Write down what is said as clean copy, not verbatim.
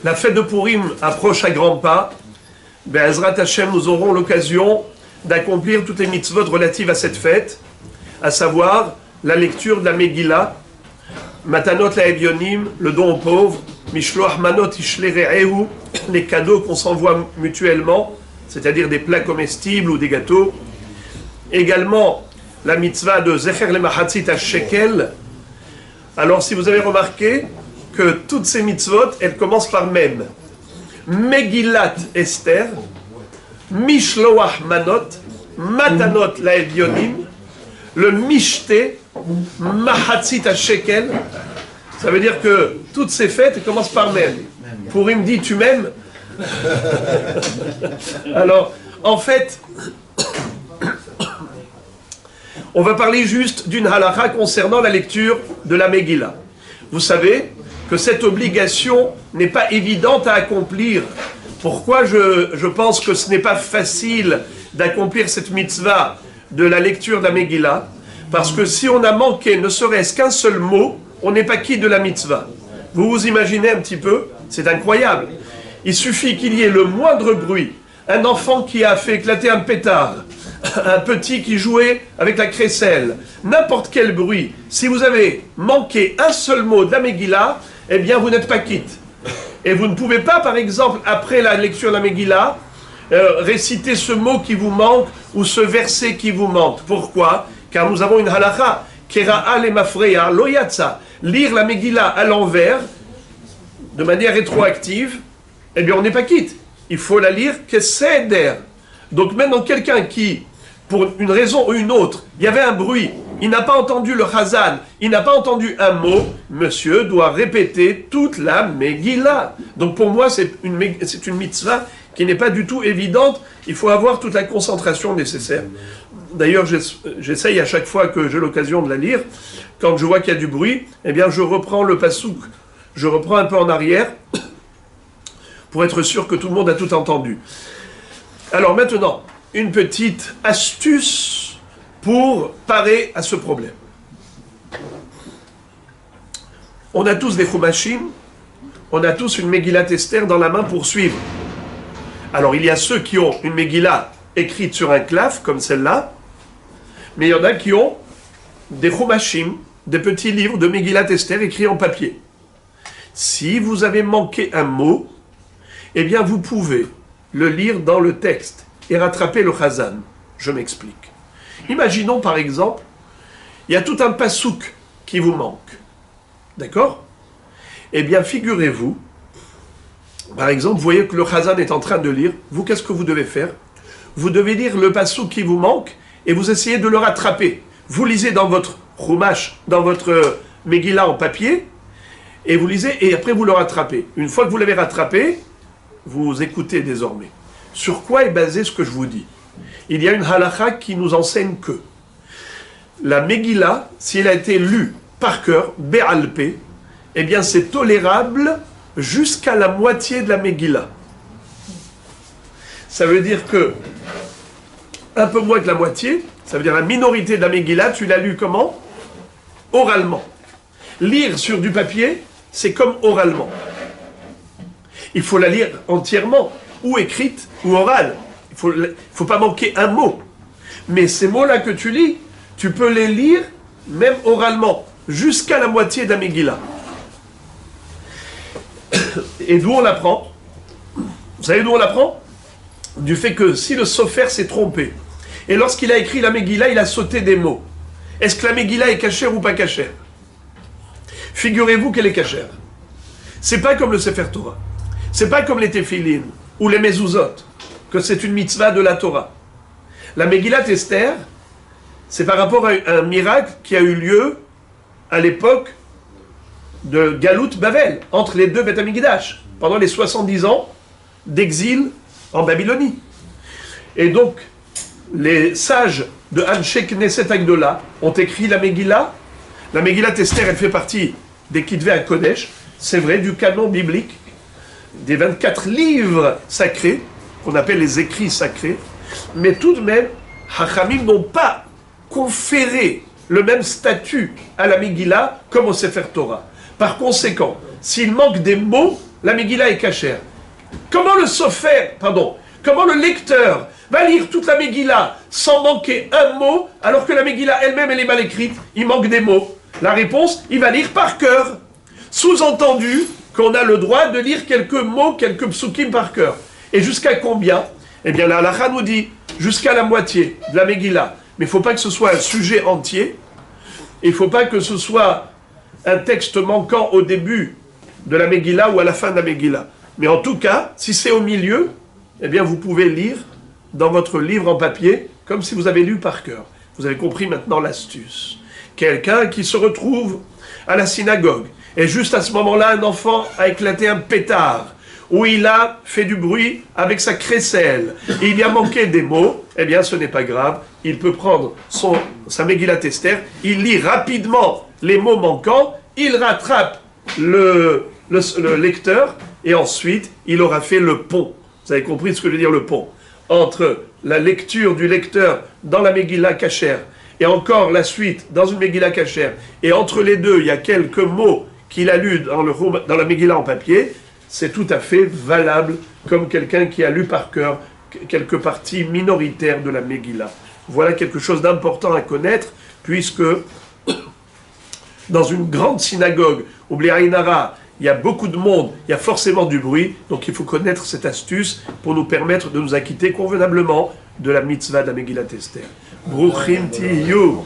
La fête de Purim approche à grands pas. Be'ezrat Hashem, nous aurons l'occasion d'accomplir toutes les mitzvot relatives à cette fête, à savoir la lecture de la Megillah, Matanot la'Evyonim, le don aux pauvres, Mishloach manot ishlere'ehu, les cadeaux qu'on s'envoie mutuellement, c'est-à-dire des plats comestibles ou des gâteaux. Également, la mitzvah de Zecher le Mahatzit HaShekel. Alors, si vous avez remarqué que toutes ces mitzvot, elles commencent par même. Megillat Esther, Mishloach manot, Matanot la'Evyonim, le Mishte, Mahatzit HaShekel. Ça veut dire que toutes ces fêtes elles commencent par même. Purim dit tu m'aimes. Alors, en fait, on va parler juste d'une halakha concernant la lecture de la Megillah. Vous savez que cette obligation n'est pas évidente à accomplir. Pourquoi je pense que ce n'est pas facile d'accomplir cette mitzvah de la lecture de la Megillah? Parce que si on a manqué ne serait-ce qu'un seul mot, on n'est pas quitte de la mitzvah. Vous vous imaginez un petit peu? C'est incroyable. Il suffit qu'il y ait le moindre bruit. Un enfant qui a fait éclater un pétard, un petit qui jouait avec la crécelle, n'importe quel bruit. Si vous avez manqué un seul mot de la Megillah, eh bien vous n'êtes pas quitte. Et vous ne pouvez pas, par exemple, après la lecture de la Megillah, réciter ce mot qui vous manque ou ce verset qui vous manque. Pourquoi? Car nous avons une halakha, Kera'a le mafreya lo yatsa. Lire la Megillah à l'envers, de manière rétroactive, eh bien on n'est pas quitte. Il faut la lire keseder. Donc maintenant quelqu'un qui, pour une raison ou une autre, il y avait un bruit, il n'a pas entendu le chazan, il n'a pas entendu un mot, monsieur doit répéter toute la Megillah. Donc pour moi c'est une mitzvah qui n'est pas du tout évidente, il faut avoir toute la concentration nécessaire. D'ailleurs, j'essaye à chaque fois que j'ai l'occasion de la lire, quand je vois qu'il y a du bruit, eh bien je reprends le pasouk, je reprends un peu en arrière, pour être sûr que tout le monde a tout entendu. Alors maintenant, une petite astuce pour parer à ce problème. On a tous des chumashim, on a tous une Megillat Esther dans la main pour suivre. Alors il y a ceux qui ont une Megillah écrite sur un claf, comme celle-là, mais il y en a qui ont des chumashim, des petits livres de Megillat Esther écrits en papier. Si vous avez manqué un mot, eh bien vous pouvez le lire dans le texte et rattraper le chazan. Je m'explique. Imaginons par exemple, il y a tout un pasouk qui vous manque. D'accord? Eh bien figurez-vous, par exemple, vous voyez que le chazan est en train de lire, vous qu'est-ce que vous devez faire? Vous devez lire le pasouk qui vous manque et vous essayez de le rattraper. Vous lisez dans votre chumash, dans votre Megillah en papier, et vous lisez, et après vous le rattrapez. Une fois que vous l'avez rattrapé, vous écoutez désormais. Sur quoi est basé ce que je vous dis? Il y a une halakha qui nous enseigne que la Megillah, si elle a été lue par cœur, Be'alpé, eh bien c'est tolérable jusqu'à la moitié de la Megillah. Ça veut dire que un peu moins que la moitié, ça veut dire la minorité de la Megillah, tu l'as lue comment? Oralement. Lire sur du papier, c'est comme oralement. Il faut la lire entièrement, ou écrite, ou orale. Il ne faut pas manquer un mot. Mais ces mots-là que tu lis, tu peux les lire même oralement, jusqu'à la moitié de la Megillah. Et d'où on l'apprend? Vous savez d'où on l'apprend? Du fait que si le sofer s'est trompé, et lorsqu'il a écrit la Megillah, il a sauté des mots. Est-ce que la Megillah est cachère ou pas cachère? Figurez-vous qu'elle est cachère. C'est pas comme le Sefer Torah. C'est pas comme les Tefillin ou les Mezuzot, que c'est une mitzvah de la Torah. La Megillat Esther, c'est par rapport à un miracle qui a eu lieu à l'époque de Galut Bavel, entre les deux Beth Amikdash, pendant les 70 ans d'exil en Babylonie. Et donc, les sages de Anshe Knesset Agdola ont écrit la Megillah. La Megillat Esther, elle fait partie des Kitvei HaKodesh, c'est vrai, du canon biblique, des 24 livres sacrés, qu'on appelle les écrits sacrés, mais tout de même, Hachamim n'ont pas conféré le même statut à la Megillah comme au Sefer Torah. Par conséquent, s'il manque des mots, la Megillah est cachère. Comment comment le lecteur va lire toute la Megillah sans manquer un mot, alors que la Megillah elle-même, elle est mal écrite, il manque des mots? La réponse, il va lire par cœur. Sous-entendu qu'on a le droit de lire quelques mots, quelques psukim par cœur. Et jusqu'à combien? Eh bien, la halakha nous dit jusqu'à la moitié de la Megillah. Mais il ne faut pas que ce soit un sujet entier. Il ne faut pas que ce soit un texte manquant au début de la Megillah ou à la fin de la Megillah. Mais en tout cas, si c'est au milieu, eh bien, vous pouvez lire dans votre livre en papier, comme si vous avez lu par cœur. Vous avez compris maintenant l'astuce. Quelqu'un qui se retrouve à la synagogue, et juste à ce moment-là, un enfant a éclaté un pétard, où il a fait du bruit avec sa crécelle, et il y a manqué des mots, eh bien, ce n'est pas grave. Il peut prendre sa Megillat Esther, il lit rapidement les mots manquants, il rattrape le lecteur, et ensuite, il aura fait le pont. Vous avez compris ce que veut dire le pont? Entre la lecture du lecteur dans la Megillah cachère, et encore la suite dans une Megillah cachère, et entre les deux, il y a quelques mots qu'il a lus dans la Megillah en papier, c'est tout à fait valable comme quelqu'un qui a lu par cœur quelques parties minoritaires de la Megillah. Voilà quelque chose d'important à connaître, puisque dans une grande synagogue, au Bli Ayin Hara, il y a beaucoup de monde, il y a forcément du bruit, donc il faut connaître cette astuce pour nous permettre de nous acquitter convenablement de la mitzvah de la Megillat Esther. Bruchim tiyu.